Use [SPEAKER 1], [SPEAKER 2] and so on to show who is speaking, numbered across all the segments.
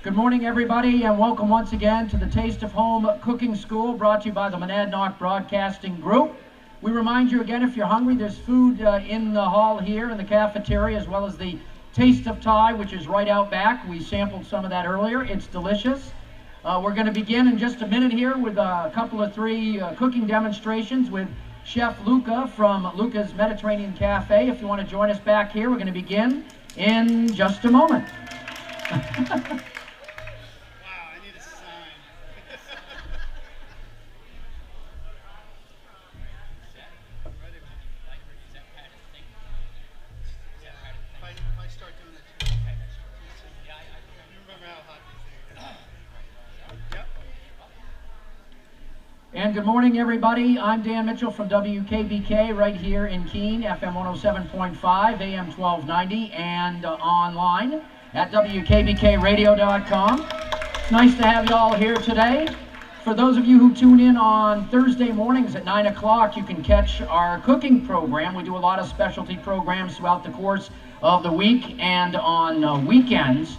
[SPEAKER 1] Good morning, everybody, and welcome once again to the Taste of Home Cooking School, brought to you by the Monadnock Broadcasting Group. We remind you again, if you're hungry, there's food in the hall here in the cafeteria, as well as the Taste of Thai, which is right out back. We sampled some of that earlier. It's delicious. We're going to begin in just a minute here with a couple of three cooking demonstrations with Chef Luca from Luca's Mediterranean Cafe. If you want to join us back here, we're going to begin in just a moment. And good morning, everybody. I'm Dan Mitchell from WKBK right here in Keene, FM 107.5, AM 1290, and online at WKBKradio.com. It's nice to have you all here today. For those of you who tune in on Thursday mornings at 9 o'clock, you can catch our cooking program. We do a lot of specialty programs throughout the course of the week and on weekends.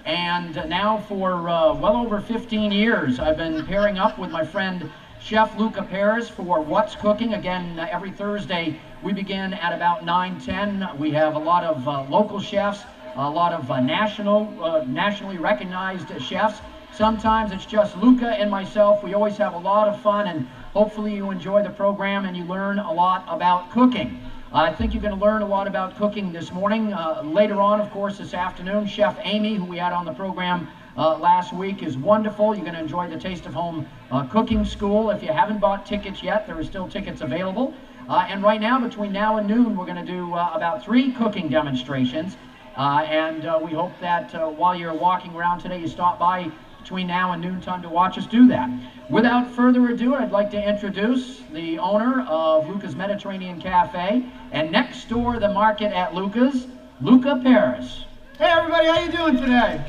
[SPEAKER 1] And now for well over 15 years, I've been pairing up with my friend Chef Luca Perez for What's Cooking. Again, every Thursday we begin at about 9:10. We have a lot of local chefs, a lot of nationally recognized chefs. Sometimes it's just Luca and myself. We always have a lot of fun, and hopefully you enjoy the program and you learn a lot about cooking. I think you're going to learn a lot about cooking this morning. Later on, of course, this afternoon, Chef Amy, who we had on the program last week, is wonderful. You're going to enjoy the Taste of Home Cooking School. If you haven't bought tickets yet, there are still tickets available. And right now, between now and noon, we're going to do about 3 cooking demonstrations. We hope that while you're walking around today, you stop by between now and noontime to watch us do that. Without further ado, I'd like to introduce the owner of Luca's Mediterranean Cafe, and next door the market at Luca's, Luca Perez.
[SPEAKER 2] Hey everybody, how you doing today?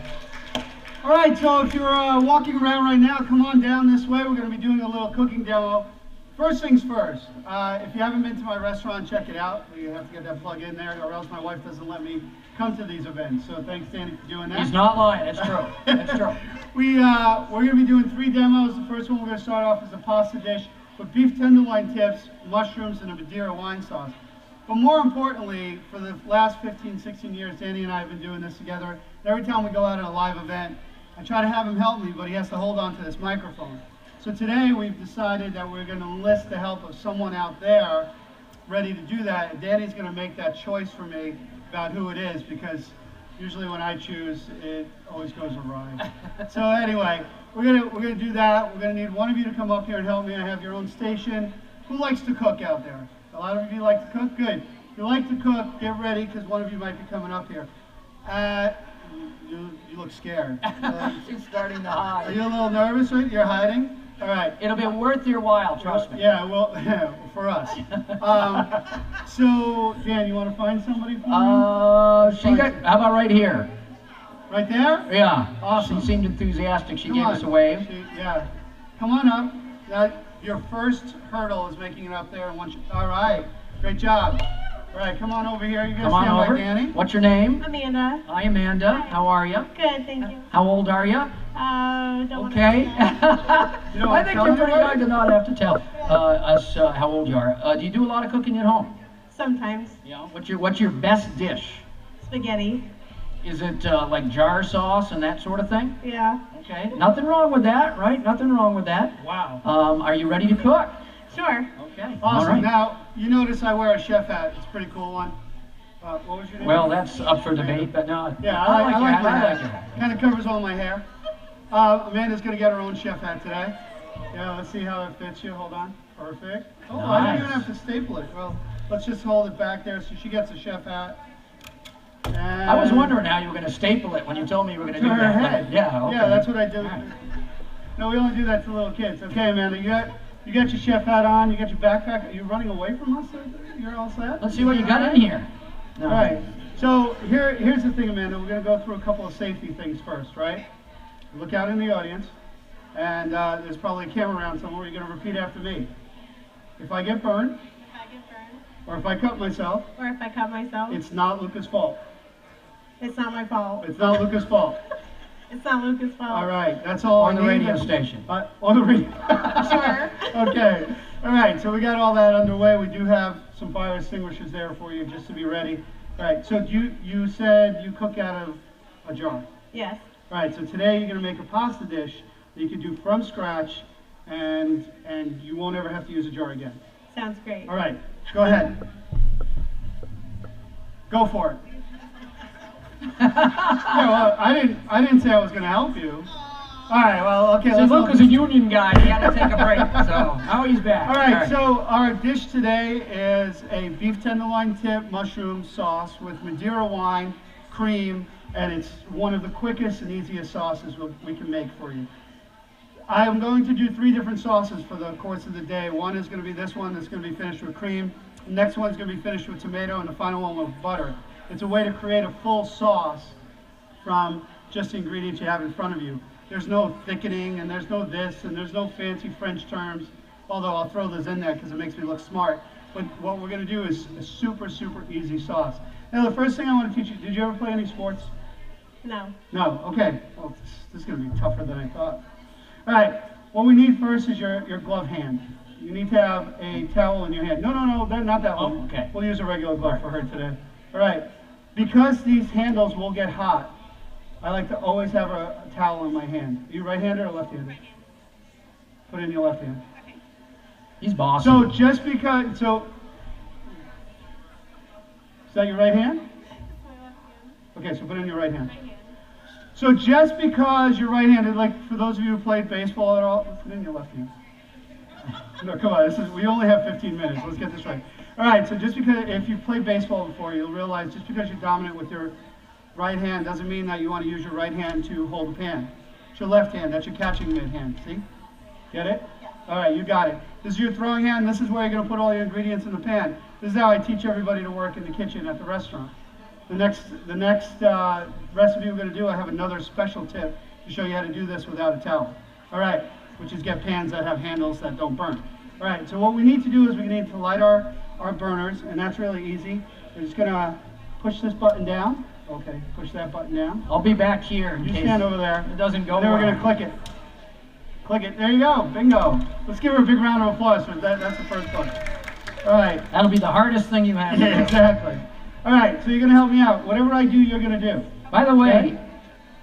[SPEAKER 2] All right, so if you're walking around right now, come on down this way. We're going to be doing a little cooking demo. First things first, if you haven't been to my restaurant, check it out. You have to get that plug in there, or else my wife doesn't let me come to these events. So thanks, Danny, for doing that.
[SPEAKER 1] He's not lying. It's true. It's true.
[SPEAKER 2] We're going to be doing 3 demos. The first one we're going to start off is a pasta dish with beef tenderloin tips, mushrooms, and a Madeira wine sauce. But more importantly, for the last 15, 16 years, Danny and I have been doing this together. Every time we go out at a live event, I try to have him help me, but he has to hold on to this microphone. So today we've decided that we're going to enlist the help of someone out there ready to do that. And Danny's going to make that choice for me about who it is, because usually when I choose, it always goes awry. So anyway, we're gonna do that. We're gonna need one of you to come up here and help me. I have your own station. Who likes to cook out there? A lot of you like to cook? Good. If you like to cook, get ready, because one of you might be coming up here. You look scared.
[SPEAKER 1] She's starting to hide.
[SPEAKER 2] Are you a little nervous, right? You're hiding? All right.
[SPEAKER 1] It'll be worth your while, trust me.
[SPEAKER 2] Yeah, well, for us. So, Dan, you want to find somebody for me?
[SPEAKER 1] How about right here?
[SPEAKER 2] Right there?
[SPEAKER 1] Yeah.
[SPEAKER 2] Awesome.
[SPEAKER 1] She seemed enthusiastic. She
[SPEAKER 2] Come
[SPEAKER 1] gave
[SPEAKER 2] on.
[SPEAKER 1] us a wave.
[SPEAKER 2] Yeah. Come on up. Now, your first hurdle is making it up there. All right. Great job. All right, come on over here. You're going to stand by Danny.
[SPEAKER 1] What's your name?
[SPEAKER 3] Amanda.
[SPEAKER 1] Hi, Amanda.
[SPEAKER 3] Hi.
[SPEAKER 1] How are you?
[SPEAKER 3] Good, thank you.
[SPEAKER 1] How old are you?
[SPEAKER 3] Don't
[SPEAKER 1] Okay. I think you're pretty young
[SPEAKER 2] good
[SPEAKER 1] to not have to tell us how old you are. Do you do a lot of cooking at home?
[SPEAKER 3] Sometimes.
[SPEAKER 1] Yeah. What's your best dish?
[SPEAKER 3] Spaghetti.
[SPEAKER 1] Is it like jar sauce and that sort of thing?
[SPEAKER 3] Yeah.
[SPEAKER 1] Okay. Nothing wrong with that, right? Nothing wrong with that.
[SPEAKER 2] Wow.
[SPEAKER 1] Are you ready to cook?
[SPEAKER 3] Sure.
[SPEAKER 1] Okay.
[SPEAKER 2] Awesome.
[SPEAKER 1] All right.
[SPEAKER 2] Now, you notice I wear a chef hat. It's a pretty cool one. What was your name?
[SPEAKER 1] Well, that's up for debate, but no.
[SPEAKER 2] Yeah, I like
[SPEAKER 1] your
[SPEAKER 2] that.
[SPEAKER 1] hat.
[SPEAKER 2] Kind of covers all my hair. Amanda's going to get her own chef hat today. Yeah, let's see how it fits you. Hold on. Perfect. Oh,
[SPEAKER 1] Nice.
[SPEAKER 2] I don't even have to staple it. Well, let's just hold it back there. So she gets a chef hat. And
[SPEAKER 1] I was wondering how you were going to staple it when you told me you were going to do
[SPEAKER 2] to her
[SPEAKER 1] that.
[SPEAKER 2] head.
[SPEAKER 1] Yeah, okay.
[SPEAKER 2] Yeah, that's what I do.
[SPEAKER 1] Right.
[SPEAKER 2] No, we only do that to little kids. Okay, Amanda, you got your chef hat on. You got your backpack. Are you running away from us? You're all set?
[SPEAKER 1] Let's see what you got in here. No.
[SPEAKER 2] All right. So here's the thing, Amanda. We're going to go through a couple of safety things first, right? Look out in the audience, and there's probably a camera around somewhere. You're going to repeat after me. If I get burned, or if I cut myself,
[SPEAKER 3] it's
[SPEAKER 2] it's not Luca's fault.
[SPEAKER 3] It's not my fault.
[SPEAKER 2] It's not Luca's fault.
[SPEAKER 3] It's not Luca's fault.
[SPEAKER 2] All right, that's all
[SPEAKER 1] On
[SPEAKER 2] I
[SPEAKER 1] the
[SPEAKER 2] need.
[SPEAKER 1] radio station.
[SPEAKER 2] On the radio.
[SPEAKER 3] Sure.
[SPEAKER 2] Okay. All right, so we got all that underway. We do have some fire extinguishers there for you just to be ready. All right, so you said you cook out of a jar.
[SPEAKER 3] Yes.
[SPEAKER 2] All right, so today you're going to make a pasta dish that you can do from scratch, and you won't ever have to use a jar again.
[SPEAKER 3] Sounds great.
[SPEAKER 2] All right, go ahead. Go for it. Yeah, well, I didn't say I was going to help you. All right, well, okay.
[SPEAKER 1] See,
[SPEAKER 2] let's
[SPEAKER 1] Luke
[SPEAKER 2] look
[SPEAKER 1] is a union guy. He had to take a break, so now he's back.
[SPEAKER 2] All right, so our dish today is a beef tenderloin tip mushroom sauce with Madeira wine, cream, and it's one of the quickest and easiest sauces we can make for you. I am going to do 3 different sauces for the course of the day. One is going to be this one that's going to be finished with cream. The next one's going to be finished with tomato, and the final one with butter. It's a way to create a full sauce from just the ingredients you have in front of you. There's no thickening, and there's no this, and there's no fancy French terms, although I'll throw those in there because it makes me look smart. But what we're going to do is a super, super easy sauce. Now, the first thing I want to teach you, did you ever play any sports?
[SPEAKER 3] No.
[SPEAKER 2] No, okay. Well, this is going to be tougher than I thought. All right, what we need first is your glove hand. You need to have a towel in your hand. No, not that one.
[SPEAKER 1] Oh, okay.
[SPEAKER 2] We'll use a regular glove for her today. All right, because these handles will get hot, I like to always have a towel in my hand. Are you right-handed or left-handed? Put it in your left hand.
[SPEAKER 1] He's bossy.
[SPEAKER 2] So just because, is that your right hand? Okay, so put it in your right hand. So just because you're right-handed, like for those of you who played baseball at all, put it in your left hand. No, come on, we only have 15 minutes. Let's get this right. All right, so just because, if you've played baseball before, you'll realize just because you're dominant with your right hand doesn't mean that you want to use your right hand to hold the pan. It's your left hand, that's your catching mitt hand, see? Get it? All right, you got it. This is your throwing hand, this is where you're going to put all your ingredients in the pan. This is how I teach everybody to work in the kitchen at the restaurant. The next recipe we're going to do, I have another special tip to show you how to do this without a towel. All right, which is get pans that have handles that don't burn. All right, so what we need to do is we need to light our burners, and that's really easy. We're just going to push this button down. Okay, push that button down.
[SPEAKER 1] I'll be back here in
[SPEAKER 2] You
[SPEAKER 1] case
[SPEAKER 2] stand over there.
[SPEAKER 1] it doesn't go
[SPEAKER 2] And then we're
[SPEAKER 1] well.
[SPEAKER 2] going to click it. Click it. There you go. Bingo. Let's give her a big round of applause for that. That's the first one. All right.
[SPEAKER 1] That'll be the hardest thing you have to
[SPEAKER 2] Yeah,
[SPEAKER 1] do.
[SPEAKER 2] exactly. All right, so you're going to help me out. Whatever I do, you're going to do.
[SPEAKER 1] By the way,
[SPEAKER 2] Okay.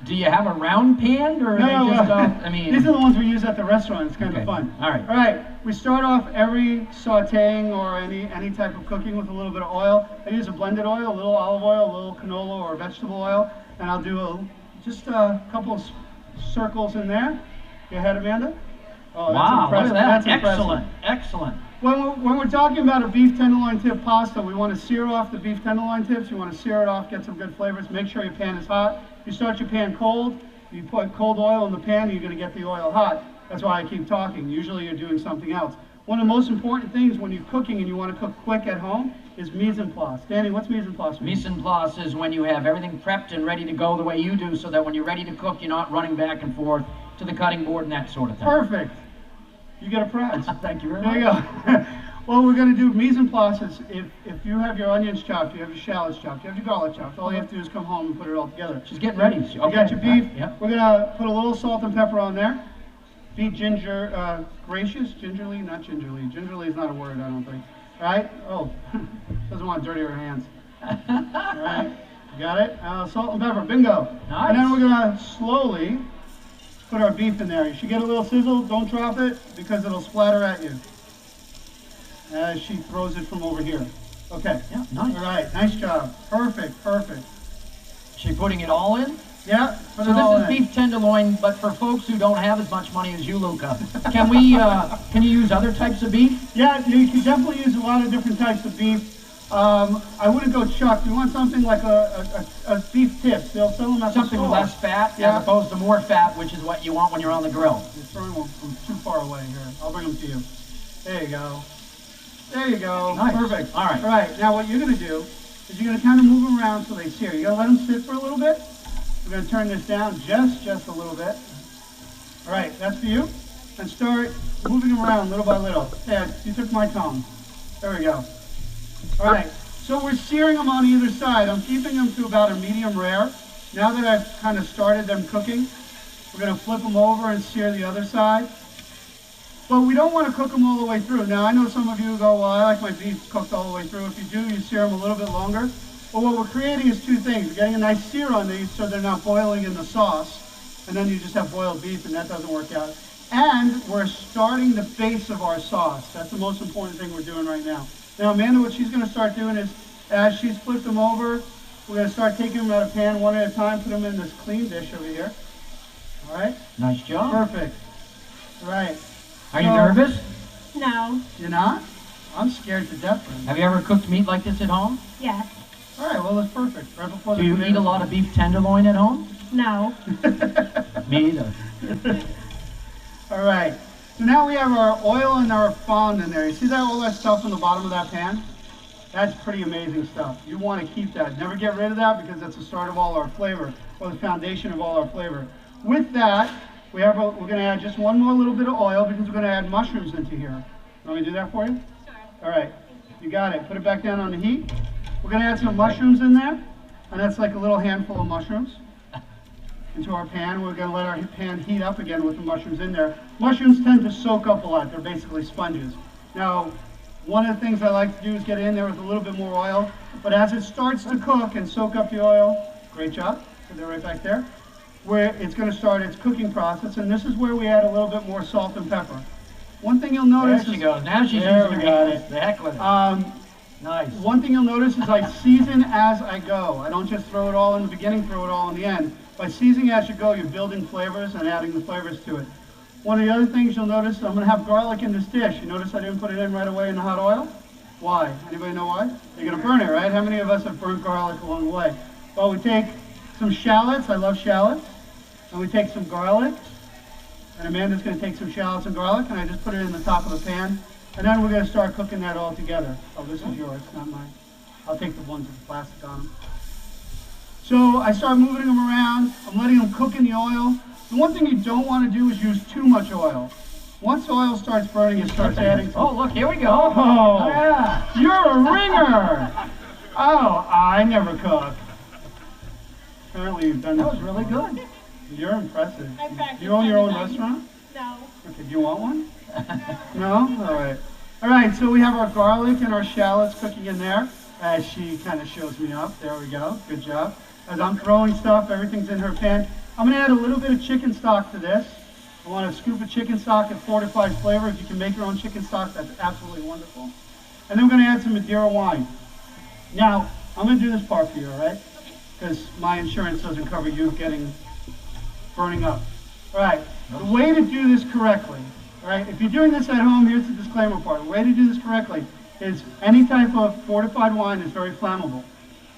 [SPEAKER 1] do you have a round pan, or are
[SPEAKER 2] No,
[SPEAKER 1] they just, I mean...
[SPEAKER 2] these are the ones we use at the restaurant. It's kind
[SPEAKER 1] Okay.
[SPEAKER 2] of fun.
[SPEAKER 1] All right.
[SPEAKER 2] All right. We start off every sautéing or any type of cooking with a little bit of oil. I use a blended oil, a little olive oil, a little canola or vegetable oil, and I'll do just a couple of circles in there. You ahead, Amanda? Oh, that's
[SPEAKER 1] Wow, look
[SPEAKER 2] impressive.
[SPEAKER 1] at that.
[SPEAKER 2] That's impressive.
[SPEAKER 1] Excellent, excellent.
[SPEAKER 2] When we're talking about a beef tenderloin tip pasta, we want to sear off the beef tenderloin tips. You want to sear it off, get some good flavors. Make sure your pan is hot. You start your pan cold. You put cold oil in the pan, you're going to get the oil hot. That's why I keep talking. Usually you're doing something else. One of the most important things when you're cooking and you want to cook quick at home is mise en place. Danny, what's mise en place mean?
[SPEAKER 1] Mise en place is when you have everything prepped and ready to go the way you do, so that when you're ready to cook, you're not running back and forth to the cutting board and that sort of thing.
[SPEAKER 2] Perfect. You get a prize.
[SPEAKER 1] Thank you very
[SPEAKER 2] There
[SPEAKER 1] much.
[SPEAKER 2] you go. What we're going to do, mise en place, is if you have your onions chopped, you have your shallots chopped, you have your garlic chopped, all you have to do is come home and put it all together.
[SPEAKER 1] She's getting ready.
[SPEAKER 2] You got your beef.
[SPEAKER 1] Yep.
[SPEAKER 2] We're going to put a little salt and pepper on there. Be gracious, gingerly, not gingerly. Gingerly is not a word, I don't think. All right? Oh, doesn't want to dirty her hands. All right, got it? Salt and pepper, bingo.
[SPEAKER 1] Nice.
[SPEAKER 2] And then we're going to slowly put our beef in there. You should get a little sizzle, don't drop it, because it'll splatter at you as she throws it from over here. Okay.
[SPEAKER 1] Yeah, nice.
[SPEAKER 2] All right, nice job. Perfect, perfect.
[SPEAKER 1] She putting it all in?
[SPEAKER 2] Yeah, put
[SPEAKER 1] So
[SPEAKER 2] it all
[SPEAKER 1] this is
[SPEAKER 2] in.
[SPEAKER 1] beef tenderloin, but for folks who don't have as much money as you, Luca, can we? Can you use other types of beef?
[SPEAKER 2] Yeah, you can definitely use a lot of different types of beef. I wouldn't go chuck. You want something like a beef tips. They'll sell them at the
[SPEAKER 1] Something with
[SPEAKER 2] store.
[SPEAKER 1] less fat,
[SPEAKER 2] Yeah.
[SPEAKER 1] as opposed to more fat, which is what you want when you're on the grill.
[SPEAKER 2] You're throwing them from too far away here. I'll bring them to you. There you go. There you go.
[SPEAKER 1] Nice.
[SPEAKER 2] Perfect.
[SPEAKER 1] All right.
[SPEAKER 2] All right. Now what you're going to do is you're going to kind of move them around so they sear. You got to let them sit for a little bit. We're going to turn this down just a little bit. All right. That's for you. And start moving them around little by little. Yeah, you took my tongue. There we go. All right. So we're searing them on either side. I'm keeping them to about a medium rare. Now that I've kind of started them cooking, we're going to flip them over and sear the other side. But we don't want to cook them all the way through. Now I know some of you go, well, I like my beef cooked all the way through. If you do, you sear them a little bit longer. But what we're creating is two things. We're getting a nice sear on these so they're not boiling in the sauce. And then you just have boiled beef and that doesn't work out. And we're starting the base of our sauce. That's the most important thing we're doing right now. Now Amanda, what she's going to start doing is, as she's flipped them over, we're going to start taking them out of pan one at a time, put them in this clean dish over here. All right?
[SPEAKER 1] Nice job.
[SPEAKER 2] Perfect. All right.
[SPEAKER 1] Are you nervous?
[SPEAKER 3] No.
[SPEAKER 2] You're not? I'm scared to death.
[SPEAKER 1] Have you ever cooked meat like this at home?
[SPEAKER 3] Yes.
[SPEAKER 2] All right, well, that's perfect. Right before
[SPEAKER 1] Do you eat a lot of beef tenderloin at home?
[SPEAKER 3] No.
[SPEAKER 1] Me either.
[SPEAKER 2] All right. So now we have our oil and our fond in there. You see that all that stuff in the bottom of that pan? That's pretty amazing stuff. You want to keep that. Never get rid of that because that's the start of all our flavor, or the foundation of all our flavor. With that, we're going to add just one more little bit of oil because we're going to add mushrooms into here. Want me to do that for you?
[SPEAKER 3] Sure.
[SPEAKER 2] All right. You got it. Put it back down on the heat. We're going to add some mushrooms in there, and that's like a little handful of mushrooms into our pan. We're going to let our pan heat up again with the mushrooms in there. Mushrooms tend to soak up a lot. They're basically sponges. Now, one of the things I like to do is get it in there with a little bit more oil, but as it starts to cook and soak up the oil, great job, put that right back there, where it's going to start its cooking process, and this is where we add a little bit more salt and pepper. One thing you'll notice
[SPEAKER 1] There she goes. Now she's
[SPEAKER 2] There
[SPEAKER 1] using
[SPEAKER 2] we
[SPEAKER 1] her
[SPEAKER 2] got
[SPEAKER 1] hands.
[SPEAKER 2] it.
[SPEAKER 1] The heck with it. Nice.
[SPEAKER 2] One thing you'll notice is I season as I go. I don't just throw it all in the beginning, throw it all in the end. By seasoning as you go, you're building flavors and adding the flavors to it. One of the other things you'll notice, I'm going to have garlic in this dish. You notice I didn't put it in right away in the hot oil? Why? Anybody know why? You're going to burn it, right? How many of us have burnt garlic along the way? Well, we take some shallots. I love shallots. And we take some garlic. And Amanda's going to take some shallots and garlic, and I just put it in the top of the pan. And then we're going to start cooking that all together. Oh, this is yours, not mine. I'll take the ones with the plastic on them. So I start moving them around. I'm letting them cook in the oil. The one thing you don't want to do is use too much oil. Once the oil starts burning, it starts adding.
[SPEAKER 1] Oh, look, here we go.
[SPEAKER 2] Oh,
[SPEAKER 1] Yeah.
[SPEAKER 2] you're a ringer. Oh, I never cook. Apparently you've done
[SPEAKER 1] That
[SPEAKER 2] this.
[SPEAKER 1] was really good.
[SPEAKER 2] You're impressive.
[SPEAKER 3] I practiced
[SPEAKER 2] You own your own
[SPEAKER 3] every time.
[SPEAKER 2] restaurant?
[SPEAKER 3] No.
[SPEAKER 2] Okay, do you want one? No? All right. All right, so we have our garlic and our shallots cooking in there as she kind of shows me up. There we go. Good job. As I'm throwing stuff, everything's in her pan. I'm going to add a little bit of chicken stock to this. I want a scoop of chicken stock. It fortifies flavor. If you can make your own chicken stock, that's absolutely wonderful. And then we're going to add some Madeira wine. Now, I'm going to do this part for you, all right? Because my insurance doesn't cover you getting burning up. All right, the way to do this correctly, all right, if you're doing this at home, here's the disclaimer part. The way to do this correctly is any type of fortified wine is very flammable.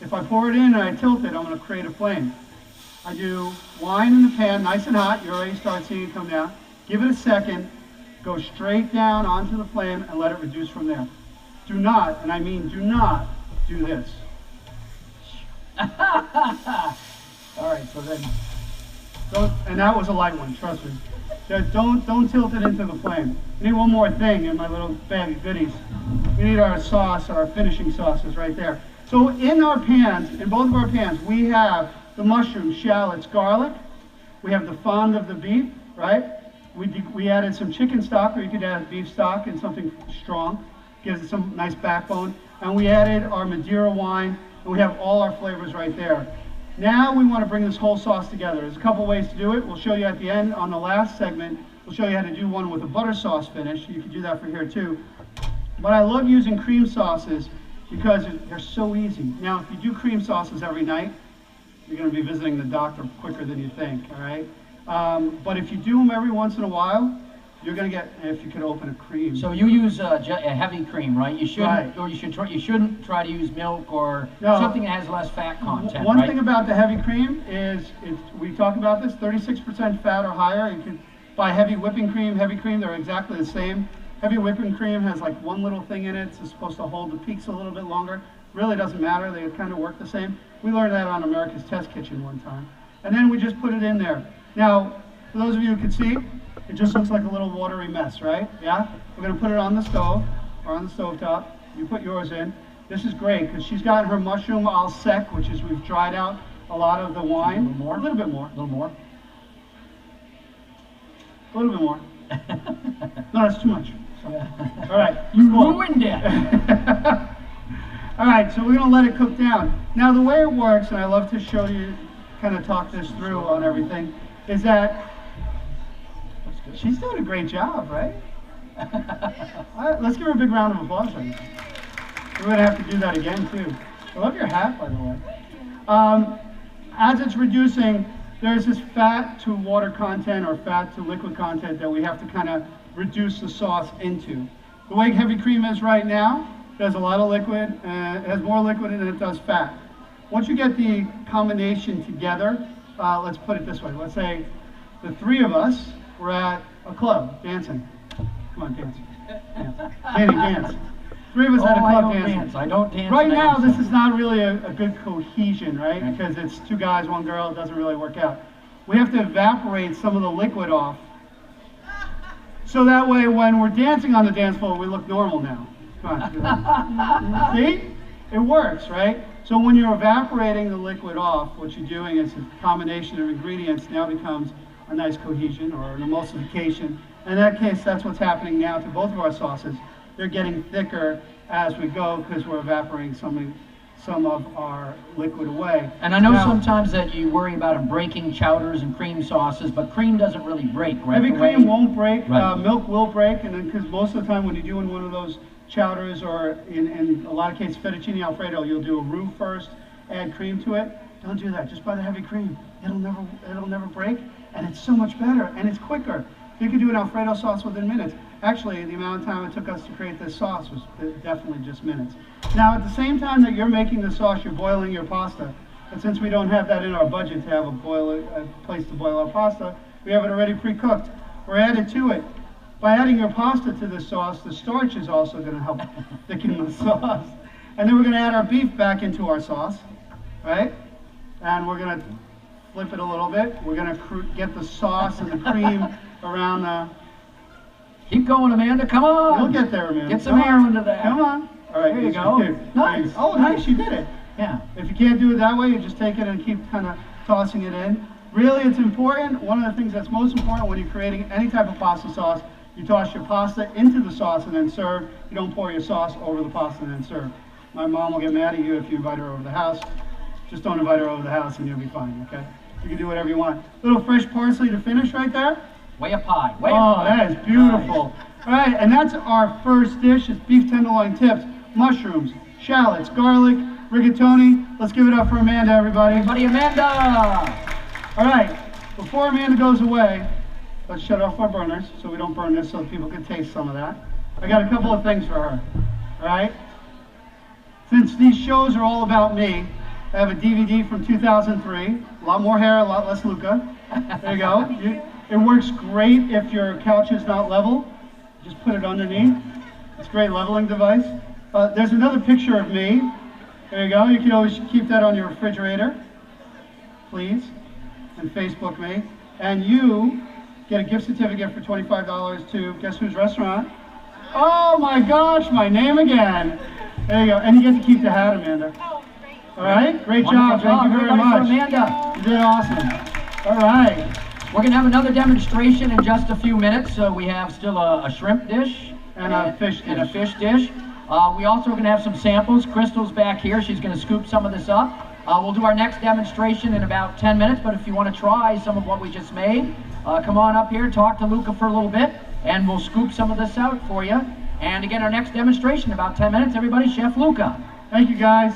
[SPEAKER 2] If I pour it in and I tilt it, I'm going to create a flame. I do wine in the pan, nice and hot. You already start seeing it come down. Give it a second, go straight down onto the flame and let it reduce from there. Do not, and I mean do not, do this.
[SPEAKER 1] All right, so then.
[SPEAKER 2] And that was a light one, trust me. Don't tilt it into the flame. We need one more thing in my little bag of goodies. We need our sauce, our finishing sauces right there. So in our pans, in both of our pans, we have the mushrooms, shallots, garlic. We have the fond of the beef, right? We added some chicken stock, or you could add beef stock and something strong. Gives it some nice backbone. And we added our Madeira wine, and we have all our flavors right there. Now we want to bring this whole sauce together. There's a couple ways to do it. We'll show you at the end on the last segment. We'll show you how to do one with a butter sauce finish. You can do that for here too. But I love using cream sauces because they're so easy. Now, if you do cream sauces every night, you're going to be visiting the doctor quicker than you think, all right? But if you do them every once in a while, you're going to get, if you could open a cream.
[SPEAKER 1] So you use a heavy cream, right? You shouldn't,
[SPEAKER 2] Right.
[SPEAKER 1] or you shouldn't try to use milk or
[SPEAKER 2] No.
[SPEAKER 1] something that has less fat content,
[SPEAKER 2] One
[SPEAKER 1] right?
[SPEAKER 2] thing about the heavy cream is, we talk about this, 36% fat or higher. You can buy heavy whipping cream, heavy cream, they're exactly the same. Heavy whipping cream has like one little thing in it. It's supposed to hold the peaks a little bit longer. Really doesn't matter, they kind of work the same. We learned that on America's Test Kitchen one time. And then we just put it in there. Now, for those of you who can see, it just looks like a little watery mess, right? Yeah? We're going to put it on the stove, or on the stove top. You put yours in. This is great, because she's got her mushroom al sec, which is we've dried out a lot of the wine.
[SPEAKER 1] A little more?
[SPEAKER 2] A little bit more.
[SPEAKER 1] A little more.
[SPEAKER 2] A little bit more. No, that's too much. All right.
[SPEAKER 1] You
[SPEAKER 2] cool.
[SPEAKER 1] ruined it.
[SPEAKER 2] All right, so we're going to let it cook down. Now, the way it works, and I love to show you, kind of talk this through on everything, is that she's doing a great job, right? All right, let's give her a big round of applause right now. We're going to have to do that again, too. I love your hat, by the way. As it's reducing, there's this fat to water content or fat to liquid content that we have to kind of reduce the sauce into. The way heavy cream is right now, it has a lot of liquid, it has more liquid than it does fat. Once you get the combination together, let's put it this way. Let's say the three of us were at a club dancing. Come on, dance. Dance. Danny, dance. Three of us at a club dancing.
[SPEAKER 1] I don't dance.
[SPEAKER 2] Right now, this is not really a good cohesion, right? Because it's two guys, one girl, it doesn't really work out. We have to evaporate some of the liquid off. So that way, when we're dancing on the dance floor, we look normal now. Come on. See? It works, right? So when you're evaporating the liquid off, what you're doing is a combination of ingredients now becomes a nice cohesion or an emulsification. In that case, that's what's happening now to both of our sauces. They're getting thicker as we go because we're evaporating some of our liquid away.
[SPEAKER 1] And I know sometimes that you worry about them breaking chowders and cream sauces, but cream doesn't really break, right?
[SPEAKER 2] Heavy cream won't break.
[SPEAKER 1] Right.
[SPEAKER 2] Milk will break, and then because most of the time when you're doing one of those chowders or in a lot of cases fettuccine alfredo, you'll do a roux first, add cream to it. Don't do that. Just buy the heavy cream. It'll never break, and it's so much better and it's quicker. You can do an alfredo sauce within minutes. Actually, the amount of time it took us to create this sauce was definitely just minutes. Now, at the same time that you're making the sauce, you're boiling your pasta. And since we don't have that in our budget to have a place to boil our pasta, we have it already pre-cooked. We're added to it. By adding your pasta to this sauce, the starch is also going to help thicken the sauce. And then we're going to add our beef back into our sauce, right? And we're going to flip it a little bit. We're going to get the sauce and the cream around the...
[SPEAKER 1] Keep going, Amanda. Come on.
[SPEAKER 2] You'll get there, Amanda.
[SPEAKER 1] Get some air into that.
[SPEAKER 2] Come on. All right.
[SPEAKER 1] There you go. Nice.
[SPEAKER 2] Oh, nice. You did it.
[SPEAKER 1] Yeah.
[SPEAKER 2] If you can't do it that way, you just take it and keep kind of tossing it in. Really, it's important. One of the things that's most important when you're creating any type of pasta sauce, you toss your pasta into the sauce and then serve. You don't pour your sauce over the pasta and then serve. My mom will get mad at you if you invite her over to the house. Just don't invite her over to the house and you'll be fine, okay? You can do whatever you want. Little fresh parsley to finish right there.
[SPEAKER 1] Way up high. Way
[SPEAKER 2] Oh,
[SPEAKER 1] up high.
[SPEAKER 2] that is beautiful.
[SPEAKER 1] Nice.
[SPEAKER 2] All right, and that's our first dish. It's beef tenderloin tips, mushrooms, shallots, garlic, rigatoni. Let's give it up for Amanda, everybody.
[SPEAKER 1] Everybody, Amanda.
[SPEAKER 2] All right, before Amanda goes away, let's shut off our burners so we don't burn this so people can taste some of that. I got a couple of things for her, all right? Since these shows are all about me, I have a DVD from 2003. A lot more hair, a lot less Luca. There you go. It works great if your couch is not level. Just put it underneath. It's a great leveling device. There's another picture of me. There you go. You can always keep that on your refrigerator, please, and Facebook me. And you get a gift certificate for $25 to guess whose restaurant? Oh my gosh, my name again. There you go. And you get to keep the hat, Amanda. All right, great job. Thank you very much.
[SPEAKER 1] Amanda.
[SPEAKER 2] You did awesome. All right.
[SPEAKER 1] We're going to have another demonstration in just a few minutes. So we have still a shrimp dish
[SPEAKER 2] and a fish dish.
[SPEAKER 1] And a fish dish. We also are going to have some samples. Crystal's back here. She's going to scoop some of this up. We'll do our next demonstration in about 10 minutes. But if you want to try some of what we just made, come on up here, talk to Luca for a little bit, and we'll scoop some of this out for you. And again, our next demonstration in about 10 minutes. Everybody, Chef Luca.
[SPEAKER 2] Thank you, guys.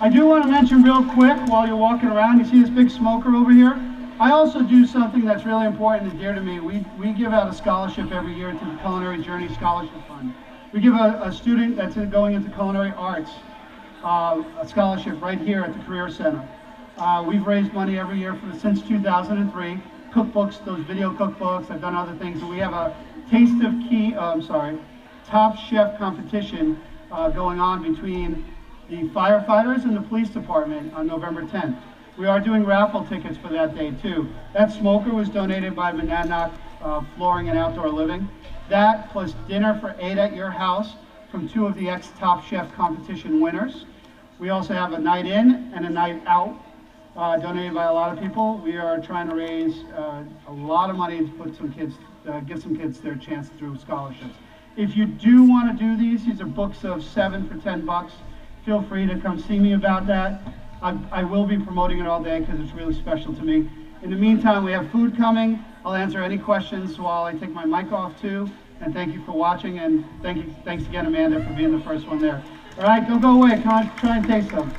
[SPEAKER 2] I do want to mention real quick while you're walking around, you see this big smoker over here? I also do something that's really important and dear to me. We give out a scholarship every year to the Culinary Journey Scholarship Fund. We give a student that's going into culinary arts a scholarship right here at the Career Center. We've raised money every year since 2003. Cookbooks, those video cookbooks, I've done other things. And we have a Taste of Top Chef competition going on between the firefighters and the police department on November 10th. We are doing raffle tickets for that day too. That smoker was donated by Monadnock Flooring and Outdoor Living. That plus dinner for 8 at your house from 2 of the Top Chef competition winners. We also have a night in and a night out donated by a lot of people. We are trying to raise a lot of money to put some kids, give some kids their chance through scholarships. If you do want to do these are books of 7 for $10. Feel free to come see me about that. I will be promoting it all day because it's really special to me. In the meantime, we have food coming. I'll answer any questions while I take my mic off too. And thank you for watching, and thanks again, Amanda, for being the first one there. All right, don't go away. Come on, try and taste some.